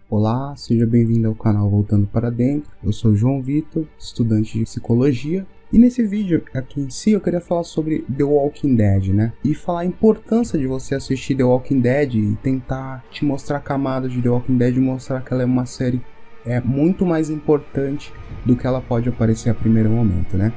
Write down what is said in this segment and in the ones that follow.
Olá, seja bem-vindo ao canal Voltando para Dentro. Eu sou João Vitor, estudante de psicologia, e nesse vídeo aqui em si eu queria falar sobre The Walking Dead, né? E falar a importância de você assistir The Walking Dead e tentar te mostrar camadas de The Walking Dead e mostrar que ela é uma série muito mais importante do que ela pode aparecer a primeiro momento, né?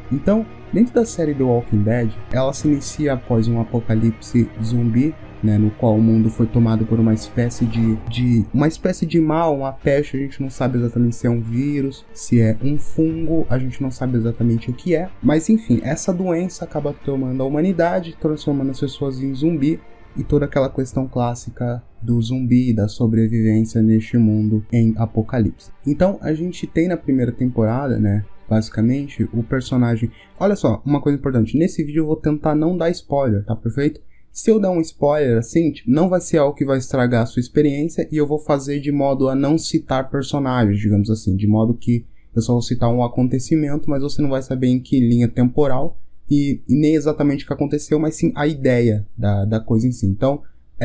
Então, dentro da série The Walking Dead, ela se inicia após um apocalipse zumbi, né, no qual o mundo foi tomado por uma espécie de mal, uma peste. A gente não sabe exatamente se é um vírus, se é um fungo, a gente não sabe exatamente o que é, mas enfim, essa doença acaba tomando a humanidade, transformando as pessoas em zumbi, e toda aquela questão clássica do zumbi, da sobrevivência neste mundo em apocalipse. Então a gente tem na primeira temporada, né, basicamente, o personagem... Olha só, uma coisa importante, nesse vídeo eu vou tentar não dar spoiler, tá perfeito? Se eu dar um spoiler assim, não vai ser algo que vai estragar a sua experiência, e eu vou fazer de modo a não citar personagens, digamos assim, de modo que eu só vou citar um acontecimento, mas você não vai saber em que linha temporal e nem exatamente o que aconteceu, mas sim a ideia da coisa em si. Então,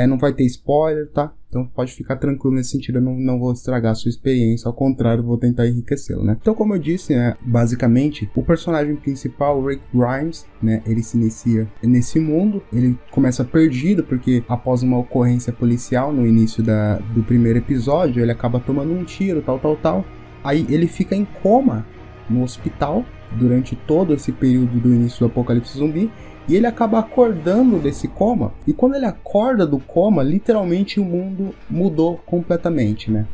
não vai ter spoiler, tá? Então pode ficar tranquilo nesse sentido, eu não vou estragar a sua experiência, ao contrário, vou tentar enriquecê-la, né? Então, como eu disse, né, basicamente, o personagem principal, Rick Grimes, né, ele se inicia nesse mundo, ele começa perdido, porque após uma ocorrência policial no início do primeiro episódio, ele acaba tomando um tiro, tal. Aí ele fica em coma no hospital durante todo esse período do início do apocalipse zumbi, e ele acaba acordando desse coma, e quando ele acorda do coma, literalmente o mundo mudou completamente, né?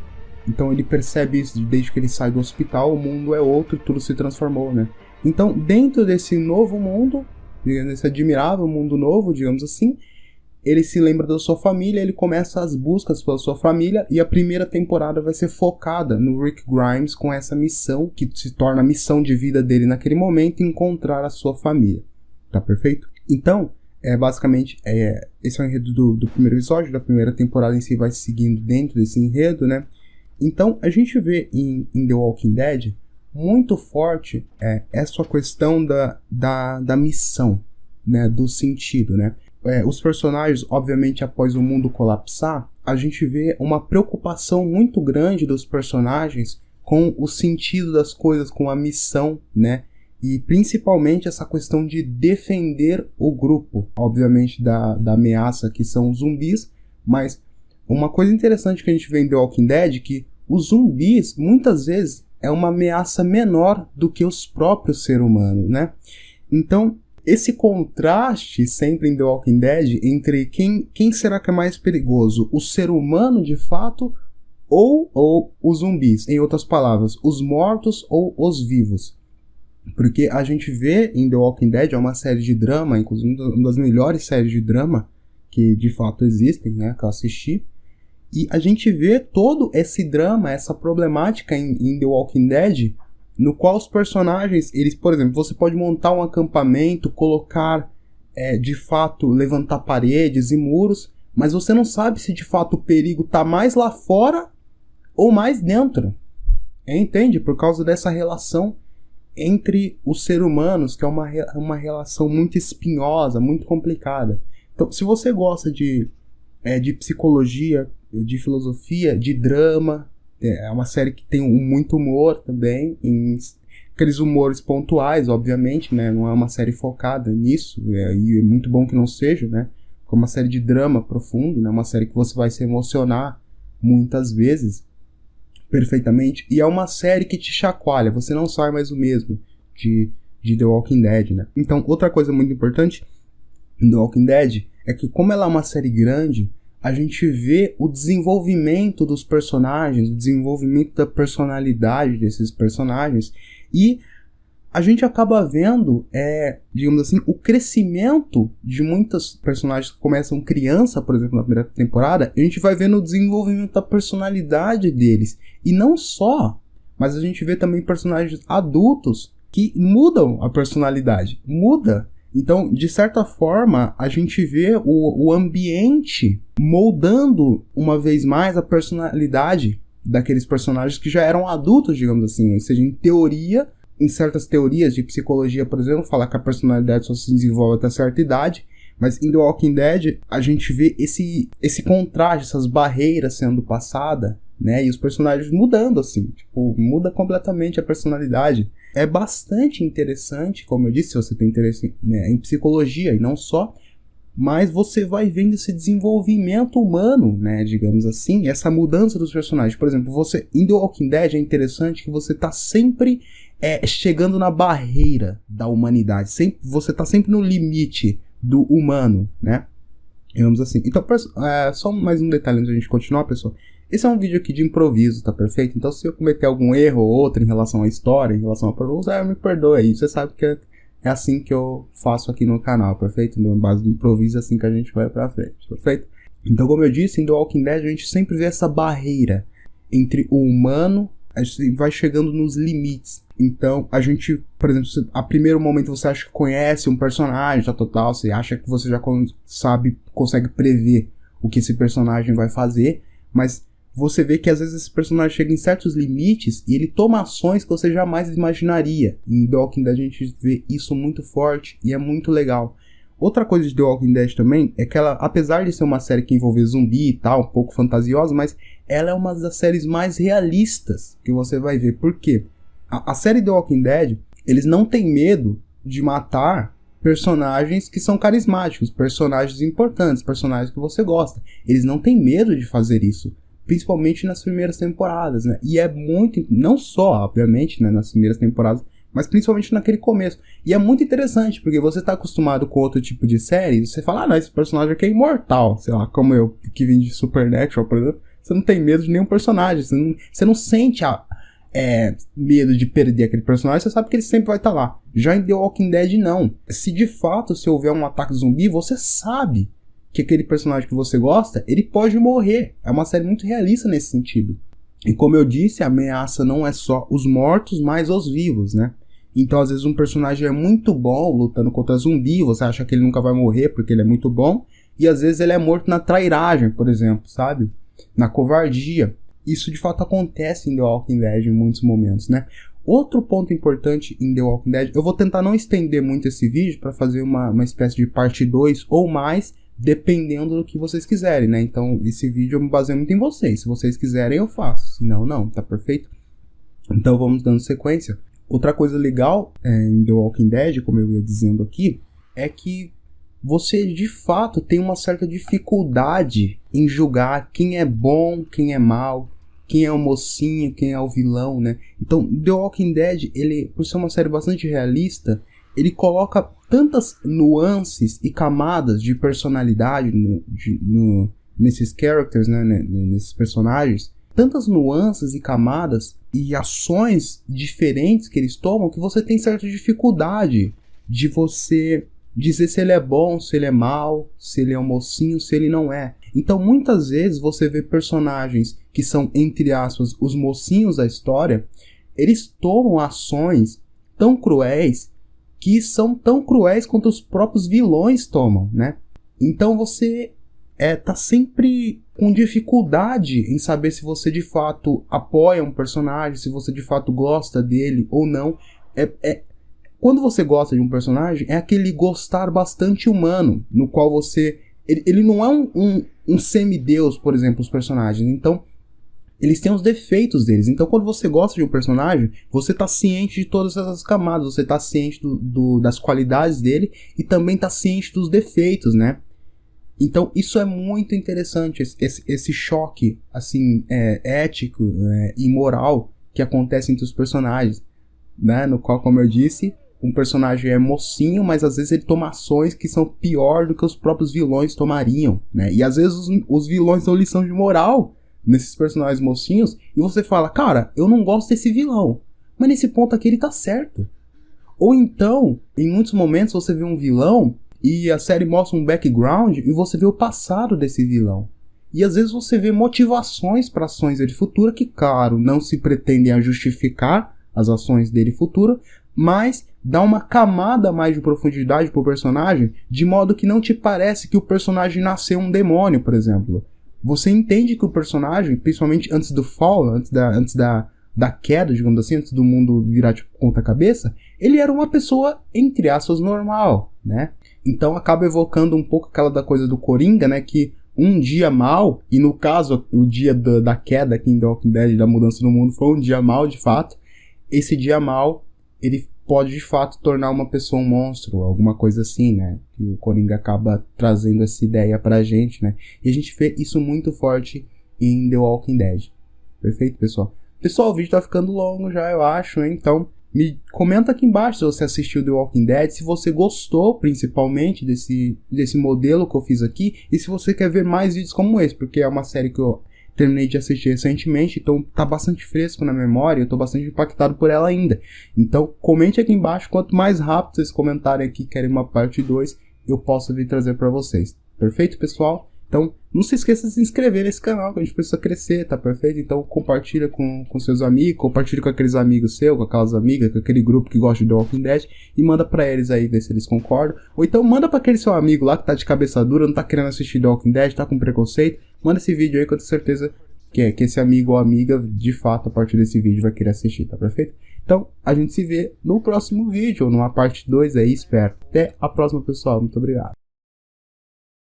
Então ele percebe isso desde que ele sai do hospital, o mundo é outro, tudo se transformou, né? Então, dentro desse novo mundo, desse admirável mundo novo, digamos assim, ele se lembra da sua família, ele começa as buscas pela sua família, e a primeira temporada vai ser focada no Rick Grimes com essa missão, que se torna a missão de vida dele naquele momento, encontrar a sua família. Tá perfeito? Então, basicamente, esse é o enredo do primeiro episódio, da primeira temporada em si vai seguindo dentro desse enredo, né? Então, a gente vê em The Walking Dead muito forte essa questão da missão, né? Do sentido, né? Os personagens, obviamente, após o mundo colapsar, a gente vê uma preocupação muito grande dos personagens com o sentido das coisas, com a missão, né? E principalmente essa questão de defender o grupo, obviamente da ameaça que são os zumbis, mas uma coisa interessante que a gente vê em The Walking Dead é que os zumbis muitas vezes é uma ameaça menor do que os próprios seres humanos, né? Então, esse contraste sempre em The Walking Dead entre quem será que é mais perigoso, o ser humano de fato ou os zumbis, em outras palavras, os mortos ou os vivos. Porque a gente vê em The Walking Dead, é uma série de drama, inclusive uma das melhores séries de drama que de fato existem, né, que eu assisti. E a gente vê todo esse drama, essa problemática em The Walking Dead, no qual os personagens, eles, por exemplo, você pode montar um acampamento, colocar, de fato, levantar paredes e muros, mas você não sabe se de fato o perigo está mais lá fora ou mais dentro. Entende? Por causa dessa relação entre os seres humanos, que é uma relação muito espinhosa, muito complicada. Então, se você gosta de psicologia, de filosofia, de drama, é uma série que tem muito humor também, aqueles humores pontuais, obviamente, né? Não é uma série focada nisso, e é muito bom que não seja, né? É uma série de drama profundo, né? Uma série que você vai se emocionar muitas vezes, perfeitamente, e é uma série que te chacoalha, você não sai mais o mesmo de The Walking Dead, né? Então, outra coisa muito importante em The Walking Dead é que, como ela é uma série grande, a gente vê o desenvolvimento dos personagens, o desenvolvimento da personalidade desses personagens, e a gente acaba vendo, digamos assim, o crescimento de muitos personagens que começam criança, por exemplo, na primeira temporada, a gente vai vendo o desenvolvimento da personalidade deles. E não só, mas a gente vê também personagens adultos que mudam a personalidade. Muda. Então, de certa forma, a gente vê o ambiente moldando uma vez mais a personalidade daqueles personagens que já eram adultos, digamos assim. Ou seja, em teoria, em certas teorias de psicologia, por exemplo, fala que a personalidade só se desenvolve até certa idade, mas em The Walking Dead a gente vê esse contraste, essas barreiras sendo passadas, né? E os personagens mudando, assim, tipo, muda completamente a personalidade. É bastante interessante, como eu disse, se você tem interesse, né, em psicologia e não só, mas você vai vendo esse desenvolvimento humano, né, digamos assim, essa mudança dos personagens. Por exemplo, você em The Walking Dead é interessante que você tá sempre chegando na barreira da humanidade, você tá sempre no limite do humano, né, digamos assim. Então, só mais um detalhe antes da gente continuar, pessoal. Esse é um vídeo aqui de improviso, tá perfeito? Então, se eu cometer algum erro ou outro em relação à história, em relação a perguntas, me perdoe aí. Você sabe que é assim que eu faço aqui no canal, perfeito? Na base do improviso, é assim que a gente vai pra frente, perfeito? Então, como eu disse, em The Walking Dead a gente sempre vê essa barreira entre o humano, a gente vai chegando nos limites. Então, a gente, por exemplo, a primeiro momento você acha que conhece um personagem, total, você acha que você já consegue prever o que esse personagem vai fazer, mas você vê que às vezes esse personagem chega em certos limites e ele toma ações que você jamais imaginaria. Em The Walking Dead a gente vê isso muito forte e é muito legal. Outra coisa de The Walking Dead também é que ela, apesar de ser uma série que envolve zumbi e tal, um pouco fantasiosa, mas ela é uma das séries mais realistas que você vai ver. Por quê? A série The Walking Dead, eles não têm medo de matar personagens que são carismáticos, personagens importantes, personagens que você gosta. Eles não têm medo de fazer isso, principalmente nas primeiras temporadas, né? E é muito, não só, obviamente, né, nas primeiras temporadas, mas principalmente naquele começo. E é muito interessante, porque você tá acostumado com outro tipo de série, você fala, não, esse personagem aqui é imortal, sei lá, como eu, que vim de Supernatural, por exemplo, você não tem medo de nenhum personagem, você não sente medo de perder aquele personagem, você sabe que ele sempre vai estar lá. Já em The Walking Dead, não. Se de fato, se houver um ataque zumbi, você sabe que aquele personagem que você gosta, ele pode morrer. É uma série muito realista nesse sentido. E como eu disse, a ameaça não é só os mortos, mas os vivos, né? Então, às vezes, um personagem é muito bom lutando contra zumbi, você acha que ele nunca vai morrer porque ele é muito bom, e às vezes ele é morto na trairagem, por exemplo, sabe? Na covardia. Isso, de fato, acontece em The Walking Dead em muitos momentos, né? Outro ponto importante em The Walking Dead, eu vou tentar não estender muito esse vídeo para fazer uma espécie de parte 2 ou mais, dependendo do que vocês quiserem, né? Então, esse vídeo eu me baseio muito em vocês. Se vocês quiserem, eu faço. Se não, não. Tá perfeito? Então, vamos dando sequência. Outra coisa legal em The Walking Dead, como eu ia dizendo aqui, é que você, de fato, tem uma certa dificuldade em julgar quem é bom, quem é mal, quem é o mocinho, quem é o vilão, né? Então, The Walking Dead, ele, por ser uma série bastante realista, ele coloca tantas nuances e camadas de personalidade nesses characters, né, nesses personagens, tantas nuances e camadas e ações diferentes que eles tomam, que você tem certa dificuldade de você dizer se ele é bom, se ele é mal, se ele é um mocinho, se ele não é. Então, muitas vezes você vê personagens que são, entre aspas, os mocinhos da história, eles tomam ações tão cruéis que são tão cruéis quanto os próprios vilões tomam, né? Então você tá sempre com dificuldade em saber se você de fato apoia um personagem, se você de fato gosta dele ou não. Quando você gosta de um personagem, é aquele gostar bastante humano, no qual você... Ele não é um semideus, por exemplo, os personagens. Então, eles têm os defeitos deles. Então, quando você gosta de um personagem, você tá ciente de todas essas camadas. Você tá ciente das qualidades dele e também tá ciente dos defeitos, né? Então, isso é muito interessante. Esse choque, assim, ético e moral que acontece entre os personagens, né? No qual, como eu disse, um personagem é mocinho, mas às vezes ele toma ações que são pior do que os próprios vilões tomariam, né? E às vezes os vilões dão lição de moral nesses personagens mocinhos, e você fala, cara, eu não gosto desse vilão, mas nesse ponto aqui ele tá certo. Ou então, em muitos momentos você vê um vilão e a série mostra um background e você vê o passado desse vilão. E às vezes você vê motivações para ações dele futura que, claro, não se pretendem a justificar as ações dele futura, mas dá uma camada a mais de profundidade pro personagem, de modo que não te parece que o personagem nasceu um demônio, por exemplo. Você entende que o personagem, principalmente antes do fall, antes da queda, digamos assim, antes do mundo virar de ponta cabeça, ele era uma pessoa, entre aspas, normal, né? Então acaba evocando um pouco aquela da coisa do Coringa, né? Que um dia mal, e no caso, o dia da queda aqui em The Walking Dead, da mudança no mundo, foi um dia mal de fato. Esse dia mal, ele pode de fato tornar uma pessoa um monstro, alguma coisa assim, né? Que o Coringa acaba trazendo essa ideia pra gente, né? E a gente vê isso muito forte em The Walking Dead. Perfeito, pessoal? Pessoal, o vídeo tá ficando longo já, eu acho, hein? Então, me comenta aqui embaixo se você assistiu The Walking Dead, se você gostou principalmente desse modelo que eu fiz aqui, e se você quer ver mais vídeos como esse, porque é uma série que eu terminei de assistir recentemente, então tá bastante fresco na memória, eu tô bastante impactado por ela ainda. Então comente aqui embaixo, quanto mais rápido vocês comentarem aqui, querem uma parte 2, eu posso vir trazer pra vocês. Perfeito, pessoal? Então não se esqueça de se inscrever nesse canal, que a gente precisa crescer, tá perfeito? Então compartilha com seus amigos, compartilha com aqueles amigos seus, com aquelas amigas, com aquele grupo que gosta de The Walking Dead, e manda pra eles aí, ver se eles concordam. Ou então manda pra aquele seu amigo lá que tá de cabeça dura, não tá querendo assistir The Walking Dead, tá com preconceito. Manda esse vídeo aí que eu tenho certeza que esse amigo ou amiga, de fato, a partir desse vídeo vai querer assistir, tá perfeito? Então, a gente se vê no próximo vídeo, ou numa parte 2 aí, espero. Até a próxima, pessoal. Muito obrigado.